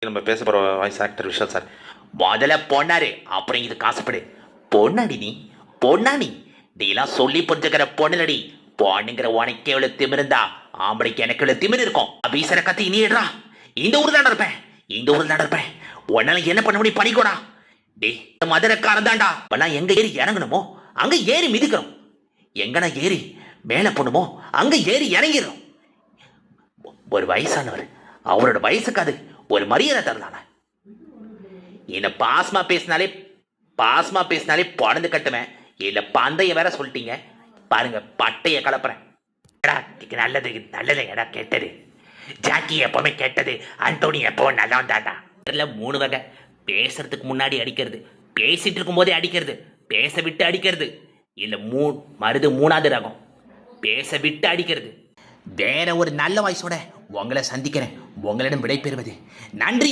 நம்ம பேச போகிற வாய்ஸ் ஆக்டர் விஷால் சார். முதல்ல பொண்ணாரு, அப்புறம் இது காசுப்படு. பொண்ணாடி நீ, பொண்ணாடி நீலாம் சொல்லி புரிஞ்சுக்கிற பொண்ணுலடி. பொண்ணுங்கிற உனக்கு எவ்வளவு திமிருந்தா ஆம்பளைக்கு எனக்கு எவ்வளவு திமிரு இருக்கும். வீசற கத்தி நீடுறா. இந்த ஊர் தாண்டா இருப்பேன், இந்த ஊர் தாண்டா இருப்பேன். உன்னால என்ன பண்ண முடியும் பண்ணிக்கோடா. டே மதுரக்காரன் தாண்டா. இப்பெல்லாம் எங்க ஏறி இறங்கணுமோ அங்க ஏறி மிதிக்கிறோம், எங்கனா ஏறி மேல போணுமோ அங்க ஏறி இறங்கிடுறோம். ஒரு வயசானவர், அவரோட வயசுக்கு அது ஒரு மரியாதை தரலான. என்ன பாஸ்மா பேசினாலே பொழந்து கட்டுவேன். இல்ல பந்தய வேற சொல்லிட்டீங்க பாருங்க, பட்டைய கலப்புறேன். நல்லது நல்லது எடா கெட்டது. ஜாக்கி எப்பவுமே கெட்டது, அண்டோனி எப்பவும் நல்லா வந்தாடா. 3 வகை. பேசுறதுக்கு முன்னாடி அடிக்கிறது, பேசிட்டு இருக்கும் போதே அடிக்கிறது, பேச விட்டு அடிக்கிறது, இல்ல மருது 3வது ரகம் பேச விட்டு அடிக்கிறது. வேற ஒரு நல்ல வாய்ஸோட உங்களை சந்திக்கிறேன். உங்களிடம் விடைபெறுவது நன்றி.